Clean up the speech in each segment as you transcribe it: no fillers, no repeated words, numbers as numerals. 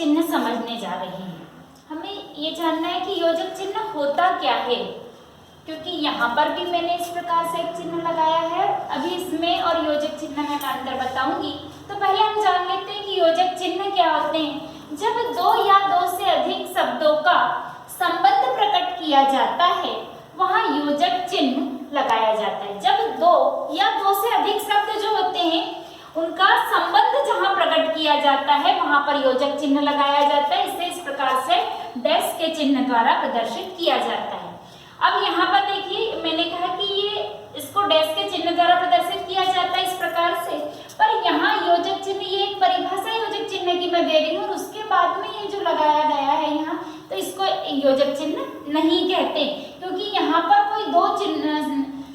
चिन्ह समझने जा रहे हैं। हमें ये जानना है कि योजक चिन्ह होता क्या है, क्योंकि यहाँ पर भी मैंने इस प्रकार से एक चिन्ह लगाया है। अभी इसमें और योजक चिन्ह में मैं अंतर बताऊंगी। तो पहले हम जान लेते हैं कि योजक चिन्ह क्या होते हैं। जब दो या दो से अधिक शब्दों का संबंध प्रकट किया जाता है वहाँ योजक चिन्ह लगाया जाता है। जब दो या दो से अधिक शब्द जो होते हैं उनका संबंध जहाँ प्रकट किया जाता है वहाँ पर योजक चिन्ह लगाया जाता है। इसे इस प्रकार से डैश के चिन्ह द्वारा प्रदर्शित किया जाता है। अब यहाँ पर देखिए, मैंने कहा कि ये इसको डैश के चिन्ह द्वारा प्रदर्शित किया जाता है इस प्रकार से, पर यहाँ योजक चिन्ह, ये एक परिभाषा योजक चिन्ह की मैं दे रही हूँ और उसके बाद में ये जो लगाया गया है यहाँ, तो इसको योजक चिन्ह नहीं कहते, क्योंकि यहाँ पर कोई दो चिन्ह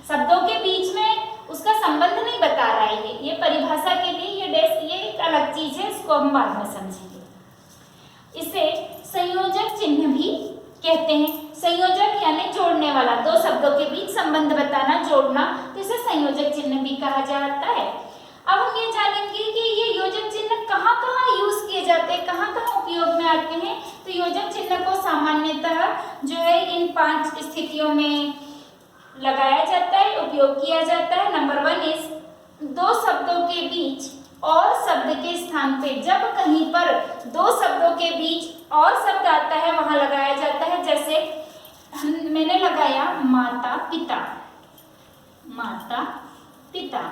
शब्दों के बीच में उसका संबंध नहीं बता रहा है। ये परिभाषा के लिए ये डैश, ये एक अलग चीज है, इसको हम बाद में समझेंगे। इसे संयोजक चिन्ह भी कहते हैं। संयोजक यानी जोड़ने वाला, दो शब्दों के बीच संबंध बताना, जोड़ना, तो इसे संयोजक चिन्ह भी कहा जाता है। अब हम ये जानेंगे कि ये योजक चिन्ह कहाँ कहाँ यूज किए जाते हैं, कहाँ कहाँ उपयोग में आते हैं। तो योजक चिन्ह को सामान्यतः जो है इन 5 स्थितियों में लगाया जाता है, उपयोग किया जाता है। नंबर 1 इज दो शब्दों के बीच और शब्द के स्थान पे, जब कहीं पर दो शब्दों के बीच और शब्द आता है वहां लगाया जाता है। जैसे मैंने लगाया माता पिता, माता पिता,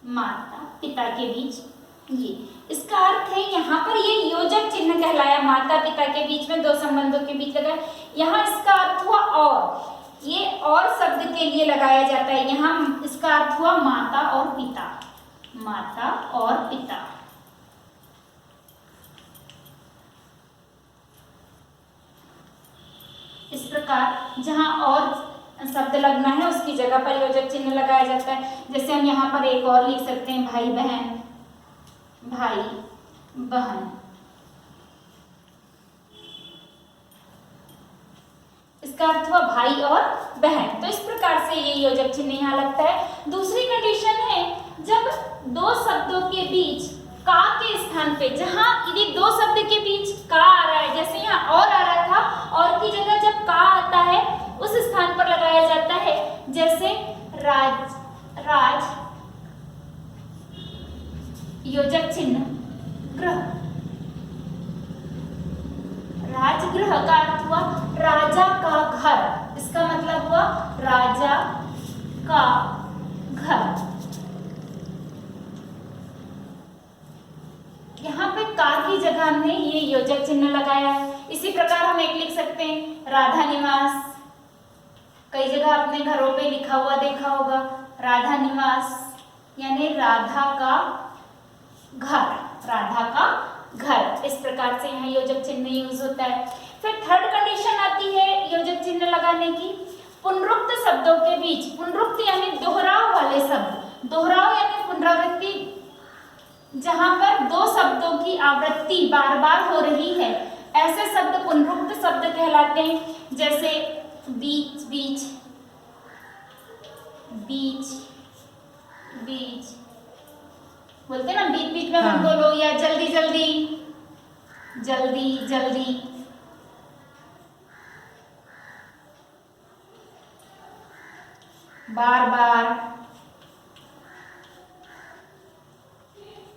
माता पिता के बीच ये, इसका अर्थ है यहाँ पर ये योजक चिन्ह कहलाया। माता पिता के बीच में दो संबंधों के बीच लगाया, यहाँ इसका अर्थ हुआ और, ये और शब्द के लिए लगाया जाता है। यहाँ इसका अर्थ हुआ माता और पिता, माता और पिता। इस प्रकार जहां और शब्द लगना है उसकी जगह पर योजक चिन्ह लगाया जाता है। जैसे हम यहाँ पर एक और लिख सकते हैं, भाई बहन, भाई बहन। इसका अर्थ हुआ भाई और बहन। तो इस प्रकार से ये योजक चिन्ह यहाँ लगता है। दूसरी कंडीशन है जब दो शब्दों के बीच का के स्थान पे, जहां यदि दो शब्द के बीच का आ रहा है, जैसे यहाँ और आ रहा था, और की जगह जब का आता है उस स्थान पर लगाया जाता है। जैसे राज, राज योजक चिन्ह गृह, राजगृह का अर्थ हुआ राजा का घर। इसका मतलब हुआ राजा का घर। यहाँ पे का की जगह हमने ये योजक चिन्ह लगाया है। इसी प्रकार हम एक लिख सकते हैं, राधा निवास। कई जगह आपने घरों पे लिखा हुआ देखा होगा, राधा निवास यानी राधा का घर, राधा का घर। इस प्रकार से यहाँ योजक चिन्ह यूज होता है। फिर थर्ड कंडीशन आती है योजक चिन्ह लगाने की, पुनरुक्त शब्दों के बीच। पुनरुक्त यानी दोहराव वाले शब्द, दोहराव यानी पुनरावृत्ति, जहां पर दो शब्दों की आवृत्ति बार बार हो रही है, ऐसे शब्द पुनरुक्त शब्द कहलाते हैं। जैसे बीच बीच, बीच बीच बोलते हैं ना, बीच बीच में मत बोलो, या जल्दी जल्दी, जल्दी जल्दी। बार बार।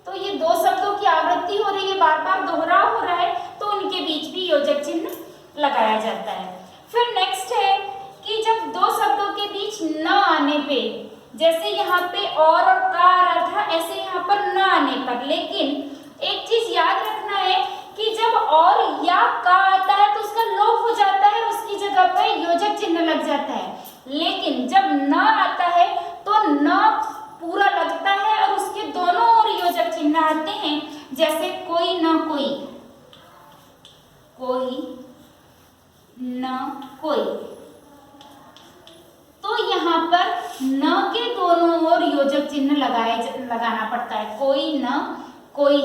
तो ये दो शब्दों की आवृत्ति हो रही है, बार बार दोहराव हो रहा है, तो उनके बीच भी योजक चिन्ह लगाया जाता है। फिर नेक्स्ट है कि जब दो शब्दों के बीच न आने पे, जैसे यहाँ पे और का आ रहा था, ऐसे यहाँ पर न आने पर, लेकिन एक चीज याद रखना है कि जब और या का आता है तो उसका लोप हो जाता है और उसकी जगह पर योजक चिन्ह लग जाता है। लेकिन जब न आता है तो न पूरा लगता है और उसके दोनों ओर योजक चिन्ह आते हैं। जैसे कोई न कोई, कोई न कोई, तो यहाँ पर न के दोनों ओर योजक चिन्ह लगाना पड़ता है। कोई न कोई,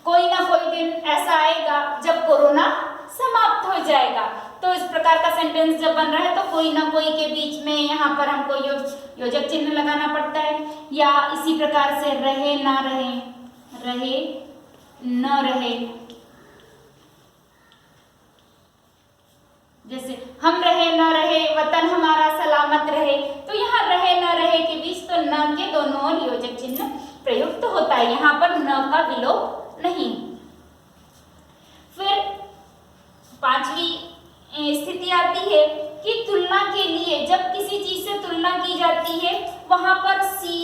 कोई ना कोई दिन ऐसा आएगा जब कोरोना समाप्त हो जाएगा। तो इस प्रकार का सेंटेंस जब बन रहा है तो कोई ना कोई के बीच में यहाँ पर हमको योजक चिन्ह लगाना पड़ता है। या इसी प्रकार से रहे ना रहे, रहे न रहे, जैसे हम रहे न रहे, वतन हमारा सलामत रहे, तो यहाँ रहे न रहे के बीच तो न के दोनों ओर योजक चिन्ह प्रयुक्त होता है, यहाँ पर न का विलोप नहीं। फिर पांचवी स्थिति आती है कि तुलना के लिए जब किसी चीज से तुलना की जाती है वहां पर सी,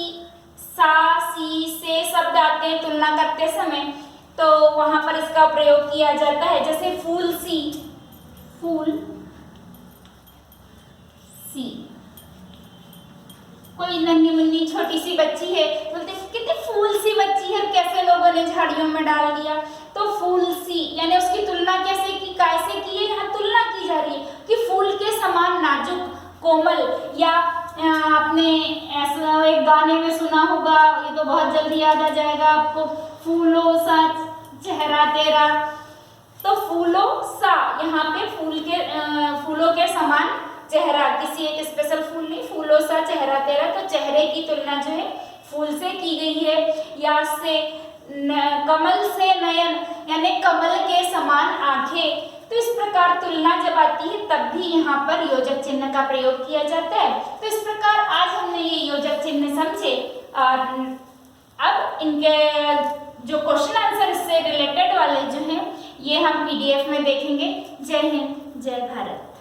सा, सी, से शब्द आते हैं तुलना करते समय, तो वहां पर इसका प्रयोग किया जाता है। जैसे फूल सी, फूल सी, कोई नन्ही मुन्नी छोटी सी बच्ची है, बोलते कितनी फूल सी बच्ची है, कैसे लोगों ने झाड़ियों में डाल दिया, तो फूल सी यानी उसकी तुलना कैसे की, कैसे की है, यहाँ तुलना की जा रही है कि फूल के समान नाजुक, कोमल, या आपने ऐसा एक गाने में सुना होगा, ये तो बहुत जल्दी याद आ जाएगा आपको, फूलों सा चेहरा तेरा, तो फूलों सा यहाँ पे फूलों के समान चेहरा, किसी एक स्पेशल फूल नहीं, फूलों सा चेहरा तेरा, तो चेहरे की तुलना जो है फूल से की गई है। या से कमल से नयन यानी कमल के समान आंखें, तो इस प्रकार तुलना जब आती है तब भी यहाँ पर योजक चिन्ह का प्रयोग किया जाता है। तो इस प्रकार आज हमने ये योजक चिन्ह समझे, और अब इनके जो क्वेश्चन आंसर इससे रिलेटेड वाले जो हैं ये हम PDF में देखेंगे। जय हिंद, जय भारत।